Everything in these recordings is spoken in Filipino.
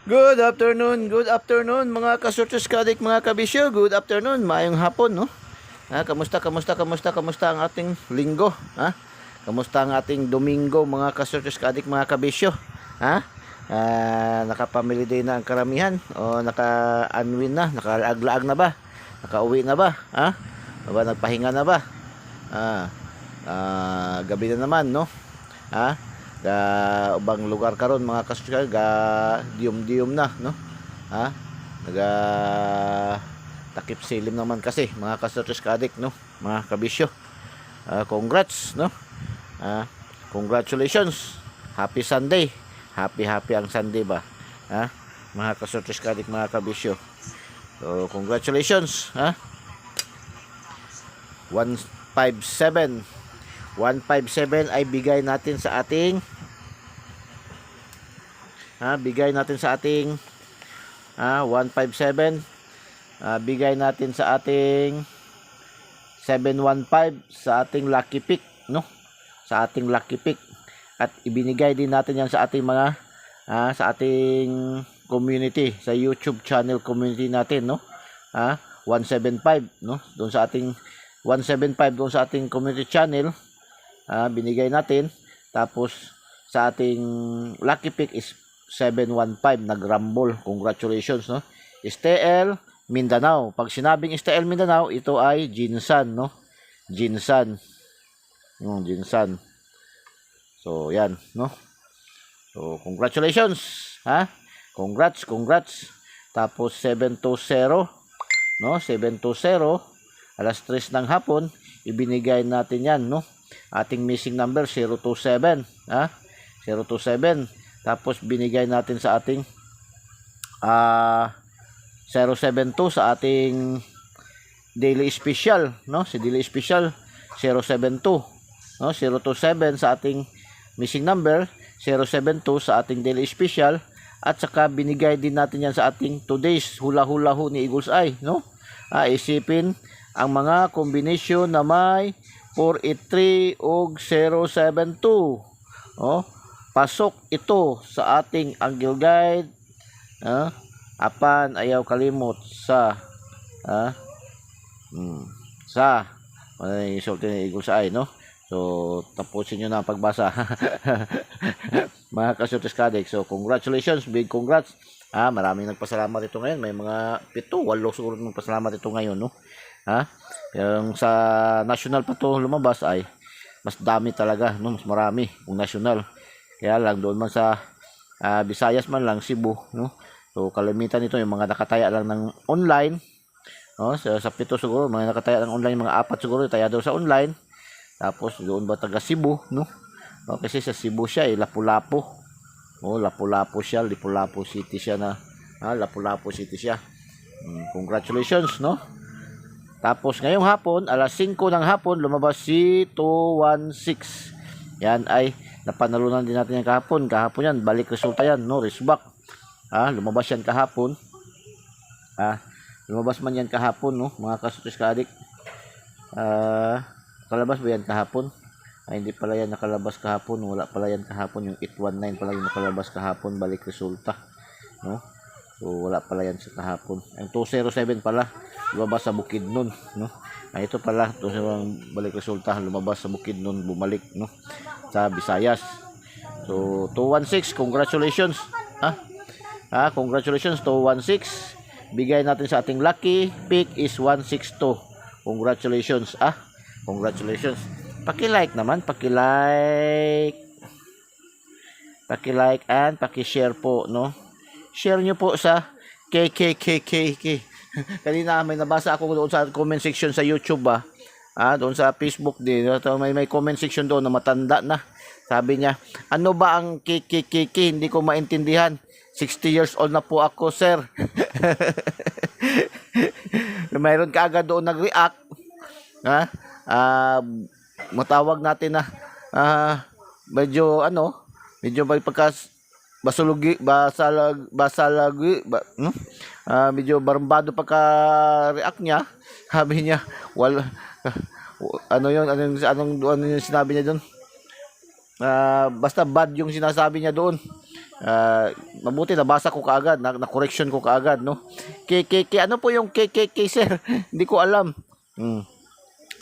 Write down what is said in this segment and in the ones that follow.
Good afternoon mga kasortes kadik, mga kabisyo. Good afternoon, maayong hapon, no? Kamusta ang ating linggo, ha? Kamusta ang ating Domingo, mga kasortes kadik, mga kabisyo, ha? Nakapamily day na ang karamihan o naka-unwin na, nakalaag-laag na ba? Nakauwi na ba, ha? Aba, nagpahinga na ba? Gabi na naman, no? Ha? Ubang lugar karon mga kasortes, diyom-diyom na, no? Naga takip silim naman kasi mga kasortes kadik, no? Mga kabisyo. Congrats, no? Congratulations. Happy Sunday. Happy ang Sunday ba? Mga kasortes kadik, mga kabisyo. So, congratulations, 157 ay bigay natin sa ating 157, bigay natin sa ating 715 sa ating lucky pick, no? Sa ating lucky pick, at ibinigay din natin yan sa ating mga sa ating community, sa YouTube channel community natin, no? 175, no? Doon sa ating 175 doon sa ating community channel, binigay natin. Tapos sa ating lucky pick is 715, nagrumble. Congratulations, no? STL Mindanao. Pag sinabing STL Mindanao, ito ay Jinsan, no? Jinsan. Jinsan. So, yan, no? So, congratulations, Congrats. Tapos 720, no? 720, alas 3 ng hapon, ibinigay natin yan, no? Ating missing number 027, 027. Tapos binigay natin sa ating 072 sa ating daily special, no? Si daily special 072, no? 027 sa ating missing number, 072 sa ating daily special, at saka binigay din natin yan sa ating today's hula-hula ho ni Eagles Eye, no? Isipin ang mga kombinasyon na may 483 ug 072. Pasok ito sa ating angle guide. Apan ayaw kalimot sa result ni Eagles Eye, no? So, tapusin nyo na ang pagbasa. Mga kasortes kadik. So, congratulations, big congrats. Maraming nagpasalamat ito ngayon. May mga 7, 8 siguro nagpasalamat ito ngayon, no? Yung sa national pa to lumabas ay mas dami talaga, no? Mas marami kung national. Kaya lang doon man sa Visayas man lang, Cebu, no? So kalimitan nito yung mga nakataya lang ng online, no? Sa 7 siguro mga nakataya ng online, mga 4 siguro taya daw sa online. Tapos doon ba taga Cebu, no? Kasi sa Cebu siya, Lapu-Lapu. Lapu-Lapu siya, Lapu-Lapu City siya na. Lapu-Lapu City siya. Congratulations, no? Tapos ngayong hapon, alas 5 ng hapon, lumabas si 216. Yan ay napanalunan din natin yan kahapon. Kahapon yan, balik resulta yan, no? Resback. Lumabas yan kahapon. Lumabas man yan kahapon, no? Mga kasortes kadik. Nakalabas ba yan kahapon? Hindi pala yan nakalabas kahapon. Wala pala yan kahapon. Yung 819 pala yung nakalabas kahapon, balik resulta, no? So wala pala yan sa kahapon. Ang 207 pala lumabas sa Bukidnon, no? Ito pala, ito yung balik resulta, lumabas sa Bukidnon, bumalik, no? Sa Visayas. So 216, congratulations. Congratulations 216. Bigay natin sa ating lucky pick is 162. Congratulations, congratulations. Paki-like naman, paki-like and paki-share po, no? Share nyo po sa KKKKK. Kanina may nabasa ako doon sa comment section sa YouTube, doon sa Facebook din. May comment section doon na matanda na. Sabi niya, ano ba ang KKKK? Hindi ko maintindihan. 60 years old na po ako, sir. Mayroon ka agad doon nag-react. Matawag natin na medyo may pagka medyo barambado pagka react niya. Sabi niya, anong yung sinabi niya doon? Basta bad yung sinasabi niya doon. Mabuti nabasa ko kaagad, na-correction ko kaagad, no? KKK, ano po yung KKK, sir? Hindi ko alam.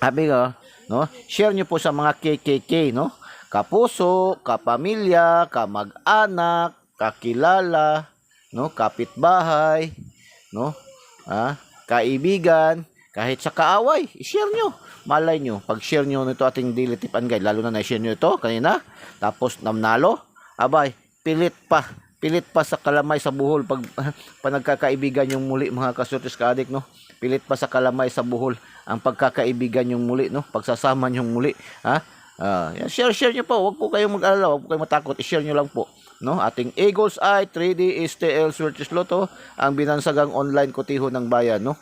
Sabi ko, no? Share nyo po sa mga KKK, no? Kapuso, kapamilya, kamag-anak, kakilala, no? Kapitbahay, no? Kaibigan, kahit sa kaaway, i-share nyo. Malay nyo, pag-share nyo nito ating daily tip and guide, lalo na na-share nyo ito kanina, tapos namnalo, abay, pilit pa sa kalamay sa buhol pag nagkakaibigan yung muli, mga kasurtis ka-addict, no? Pilit pa sa kalamay sa buhol ang pagkakaibigan yung muli, no? Pagsasama yung muli, share nyo po, wag po kayong mag-alala, wag po kayong matakot, i-share nyo lang po, no? Ating Eagles Eye 3D STL Swerte Lotto, ang binansagang online kotiho ng bayan, no?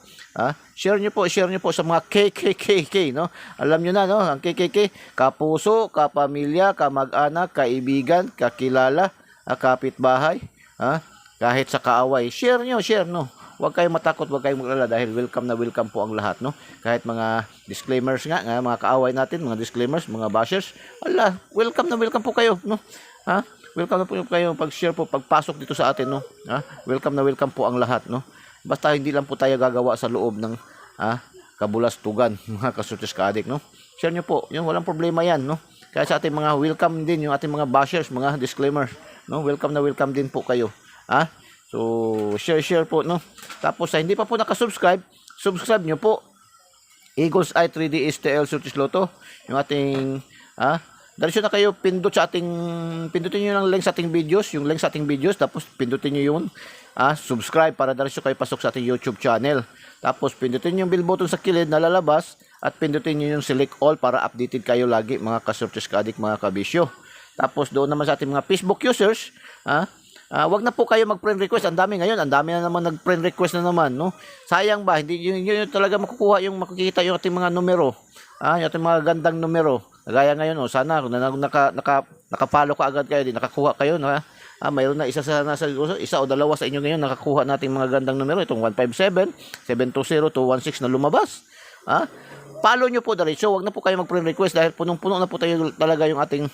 Share nyo po sa mga KKK, no? Alam nyo na, no? Ang KKK, kapuso, kapamilya, kamag-anak, kaibigan, kakilala, kapitbahay, kahit sa kaaway. Share nyo, no? Huwag kayong matakot, huwag kayong maglala dahil welcome na welcome po ang lahat, no? Kahit mga disclaimers nga, mga kaaway natin, mga disclaimers, mga bashers, welcome na welcome po kayo, no? Welcome na po kayo pag-share po, pagpasok dito sa atin, no? Welcome na welcome po ang lahat, no? Basta hindi lang po tayo gagawa sa loob ng kabulastugan, mga kasurtis ka-addict, no? Share nyo po, yun, walang problema yan, no? Kaya sa ating mga welcome din, yung ating mga bashers, mga disclaimers, no? Welcome na welcome din po kayo, So, share po, no? Tapos, hindi pa po nakasubscribe, subscribe nyo po. Eagles Eye 3D STL Surtis Lotto, yung ating, diretso na kayo, pindutin nyo yung link sa ating videos, tapos pindutin nyo yung subscribe para diretso kayo pasok sa ating YouTube channel. Tapos pindutin yung bell button sa kilid na lalabas at pindutin nyo yung select all para updated kayo lagi, mga kasurtis ka-addict, mga kabisyo. Tapos doon naman sa ating mga Facebook users, wag na po kayo mag-friend request. Ang dami ngayon, ang dami na naman nag-friend request na naman, no? Sayang ba, hindi yun talaga makikita yung ating mga numero. Yung ating mga gandang numero. Gaya ngayon, sana kung naka-follow ka agad kayo, nakakuha kayo, no? Mayroon na isa o dalawa sa inyo ngayon nakakuha nating mga gandang numero, itong 157, 720, 216 na lumabas. Follow nyo po diretso, wag na po kayo mag-friend request dahil punong-puno na po tayo talaga yung ating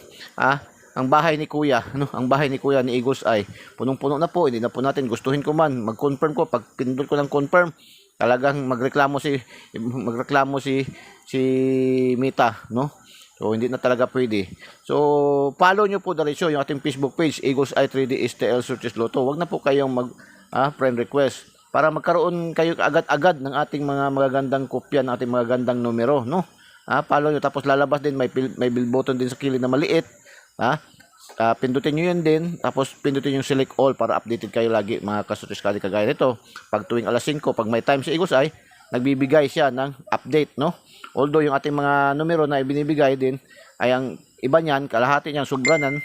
ang bahay ni Kuya, no? Ang bahay ni Kuya ni Eagles Eye. Punong-puno na po, hindi na po natin gustuhin ko man mag-confirm ko, pag pindot ko ng confirm, talagang magreklamo si Mita, no? So, hindi na talaga pwede. So, follow nyo po diretso yung ating Facebook page, Eagles Eye 3D STL Surtis Lotto. Wag na po kayong friend request para magkaroon kayo agad-agad ng ating mga magagandang kopya, ng ating mga gandang numero, no? Follow nyo, tapos lalabas din, may bell button din sa kilid na maliit. Pindutin nyo yun din, tapos pindutin yung select all para updated kayo lagi, mga kasurtis ka-addict, kagaya nito. Pag tuwing alas 5, pag may time si Eagles Eye, nagbibigay siya ng update, no? Although yung ating mga numero na ibinibigay din ay ang iba niyan, kalahati niyan, sobranan,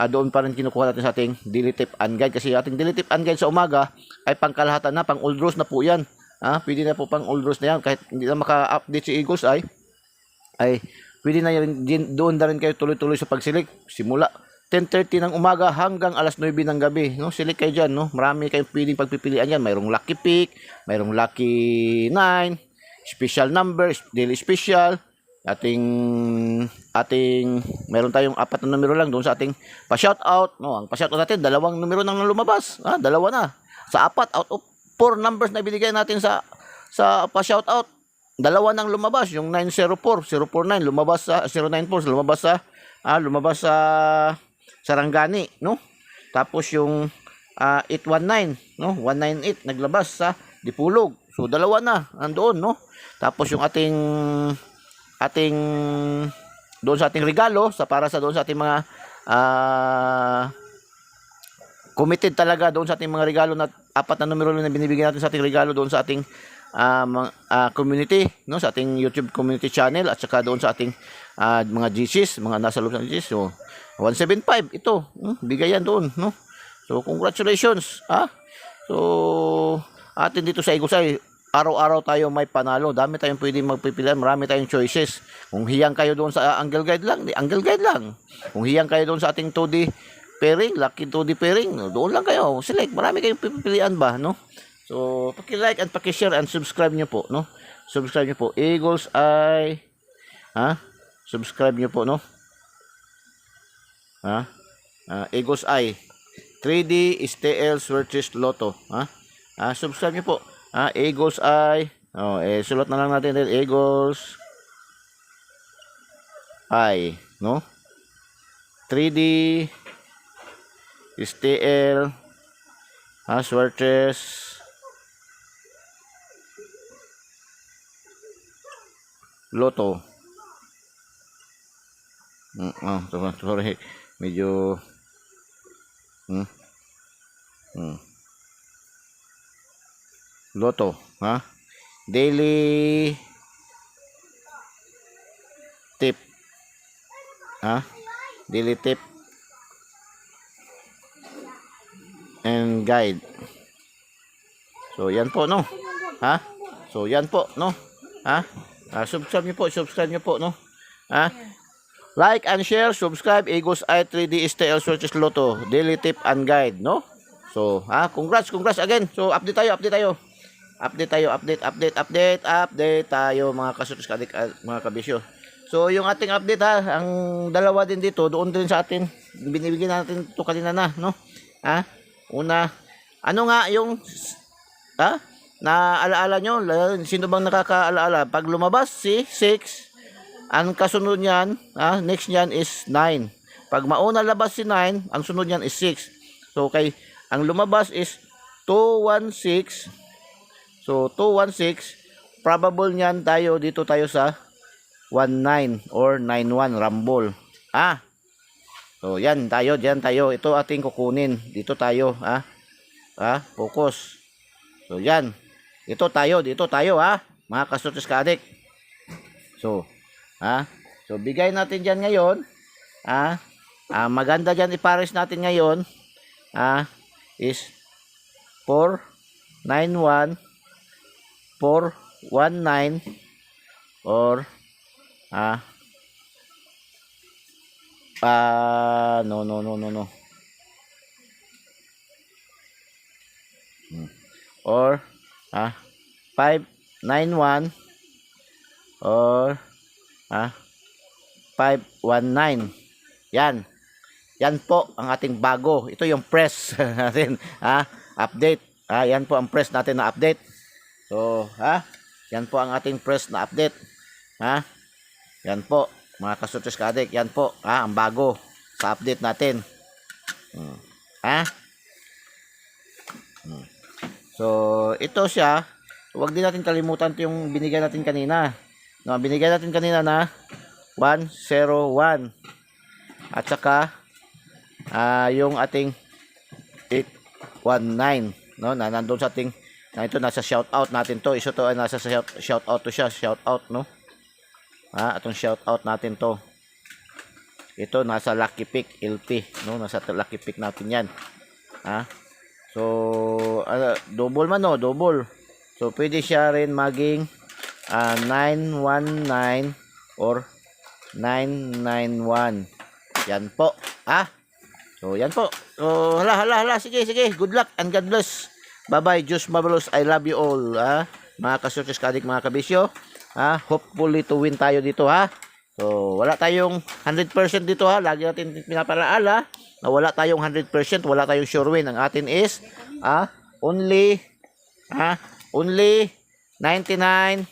doon pa rin kinukuha natin sa ating daily tip and guide, kasi ating daily tip and guide sa umaga ay pangkalahatan na, pang old rules na po yan. Pwede na po pang old rules na yan, kahit hindi na maka-update si Eagles ay pwede na yan, doon na rin kayo tuloy-tuloy sa pagsilik, simula 10:30 ng umaga hanggang alas 9 ng gabi, no? Silik kayo dyan, no? Marami kayong pwedeng pagpipilian yan. Mayroong lucky pick, mayroong lucky 9, special numbers, daily special, meron tayong 4 na numero lang doon sa ating pa-shoutout, no? Ang pa-shoutout natin, 2 numero nang lumabas, 2 na. Sa 4 out of 4 numbers na binigay natin sa pa-shoutout, 2 nang lumabas, yung 904, 049 lumabas sa 094, lumabas sa Sarangani, no? Tapos yung 819, no? 198 naglabas sa Dipulog. So 2 na andoon, no? Tapos yung ating doon sa ating regalo, doon sa ating mga committed talaga doon sa ating mga regalo na 4 na numero na binibigyan natin sa ating regalo doon sa ating community, no? Sa ating YouTube community channel at saka doon sa ating mga GCs, mga nasa loob ng GCs. So 175 ito, bigay yan doon, no? So congratulations, So atin dito sa Eagles Eye, araw-araw tayo may panalo, dami tayong pwedeng magpipilian, marami tayong choices. Kung hiyang kayo doon sa angle guide lang, kung hiyang kayo doon sa ating 2D pairing, lucky 2D pairing, doon lang kayo select, marami kayong pipilian ba, no? So paki-like at paki-share and subscribe nyo po, no? Subscribe nyo po, Eagles Eye, subscribe nyo po, no? Eagles Eye 3D STL Swordfish Lotto. Subscribe nyo po. Eagles Eye. Sulat na lang natin din. Eagles Eye. No? 3D STL Swordfish Lotto. Sorry. Medyo Lotto, daily tip, daily tip and guide. So yan po, no. So yan po, no. Subscribe niyo po, no. Like and share, subscribe, Eagles Eye 3D STL Swordfish Lotto, daily tip and guide, no? So, congrats again. So, update tayo. Update tayo mga ka-Sortis Ka-Addict, mga kabisyo. So, yung ating update ang dalawa din dito, doon din sa atin, binibigyan natin ito kanina na, no? Una, ano nga yung, naalaala nyo, sino bang nakakaalaala? Pag lumabas si 6, ang kasunod niyan, next niyan is 9. Pag mauna labas si 9, ang sunod niyan is 6. So, ang lumabas is 216. So, 216. Probable niyan dito tayo sa 19 or 91 Rumble. So, yan tayo. Ito ating kukunin. Dito tayo, focus. So, yan. Dito tayo, mga ka-Sortis Ka-Addict. So, so bigay natin diyan ngayon. Maganda diyan ipares natin ngayon. Is 491 419 or no. Or 591 or 519. Yan po ang ating bago. Ito yung press natin, update. Yan po ang press natin na update. So, yan po ang ating press na update. Yan po, mga ka-Sortis Ka-Addict. Yan po, ang bago sa update natin. So, ito siya. Huwag din natin kalimutan ito yung binigay natin kanina. No, binigay natin kanina na 101. At saka yung ating 819, no, na nandoon sa ating ito nasa shout out natin to. Iso to ay nasa shout out to siya, shout out, no. Atong shout out natin to. Ito nasa Lucky Pick LP, no, nasa Lucky Pick natin 'yan. So double man, no, double. So pwede siya rin maging 919 or 991. Yan po. So yan po. So hala. Sige. Good luck and God bless. Bye-bye. Diyos mabalos. I love you all. Mga ka-Sortis Ka-Addict, mga kabisyo. Hopefully to win tayo dito, So wala tayong 100% dito, Lagi natin pinapalaala na wala tayong 100%, wala tayong sure win. Ang atin is only 99%,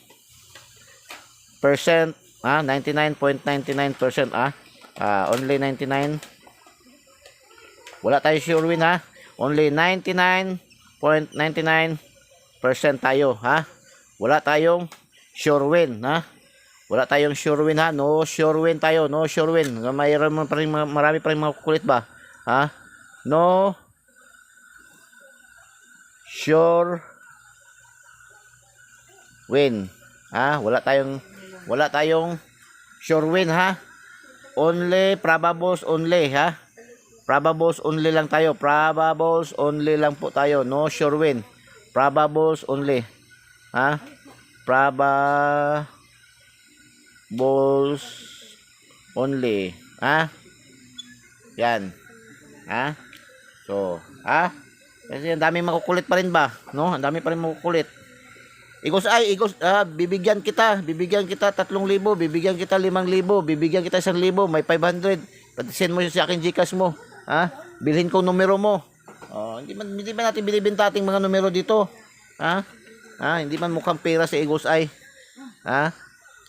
99.99%, only 99. Wala tayong sure win, only 99.99% tayo, wala tayong sure win, wala tayong sure win, no sure win tayo, no sure win. Marami pa rin mga kukulit ba, no sure win, wala tayong sure win, only probables only, probables only lang tayo, probables only lang po tayo, no sure win, probables only, probables only, yan, so, kasi ang dami makukulit pa rin ba, no, ang dami pa rin makukulit. Eagles, bibigyan kita 3,000, bibigyan kita 5,000, bibigyan kita 1,000, may 500, pati send mo sa akin GCash mo, bilhin ko numero mo, Hindi ba natin binibenta ating mga numero dito? Ha? Hindi man mukhang pera sa Eagles Eye. Ha?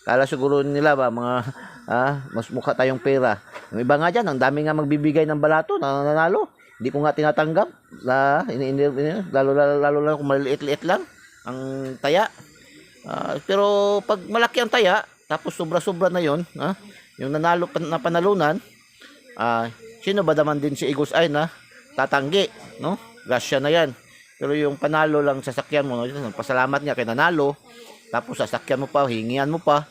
Kala siguro nila ba mas mukha tayong pera. Yung iba nga diyan, ang dami nga magbibigay ng balato na nanalo. Hindi ko nga tinatanggap. Lalo kung maliliit-liit lang ang taya. Pero pag malaki ang taya, tapos sobra-sobra na 'yon, yung nanalo na panalunan, sino ba naman din si Eagles Eye na tatanggi, no? Gasya na 'yan. Pero yung panalo lang sasakyan mo, no? Pasalamat nga kay nanalo, tapos sasakyan mo pa, hingian mo pa.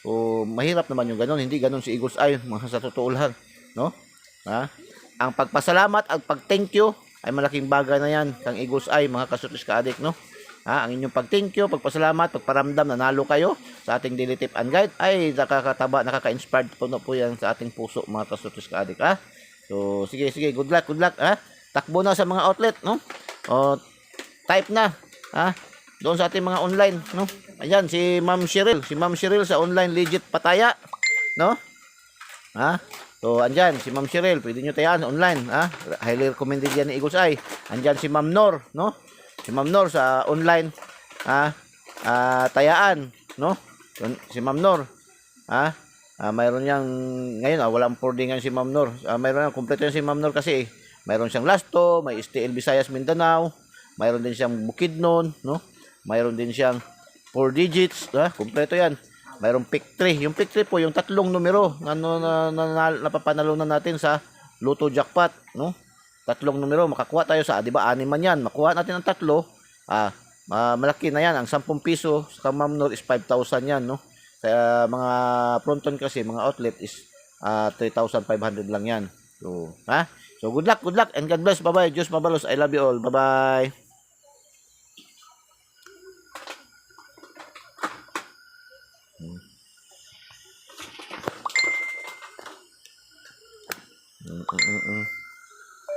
O mahirap naman yung ganun, hindi ganun si Eagles Eye, mga sa totoo lang, no? Ang pagpasalamat at pag-thank you ay malaking bagay na 'yan kang Eagles Eye, mga kasutis ka-adik, no? Ang inyong pag-thank you, pagpasalamat, pagparamdam na nanalo kayo sa ating daily tip and guide ay nakakataba, nakaka-inspired po na po yan sa ating puso, mga kasutis ka-adik, So, sige, good luck, Takbo na sa mga outlet, no? O, type na, doon sa ating mga online, no? Ayan, si Ma'am Cheryl sa online legit pataya, no? So, andyan, si Ma'am Cheryl, pwede nyo tayaan online, highly recommended yan ni Eagles Eye. Andyan si Ma'am Nor, no? Si Ma'am Nor sa online, tayaan, no? Si Ma'am Nor, mayroon yang ngayon walang boardingan si Ma'am Nor. Mayroon yang kumpleto yan si Ma'am Nor kasi mayroon siyang Lasto, may STL Visayas Mindanao, mayroon din siyang Bukidnon, no? Mayroon din siyang 4 digits, kumpleto yan. Mayroong pick 3. Yung pick 3 po yung tatlong numero na napapanalunan natin sa Lotto Jackpot, no? Tatlong numero makakuha tayo sa, 'di ba? 6 man 'yan. Makuha natin ang tatlo, malaki na 'yan. Ang 10 piso sa Ma'am Nor is 5,000 'yan, no? Sa mga fronton kasi, mga outlet is 3,500 lang 'yan. So, So, good luck and God bless. Bye-bye. Diyos mabalos. I love you all. Bye-bye. Mm-mm-mm.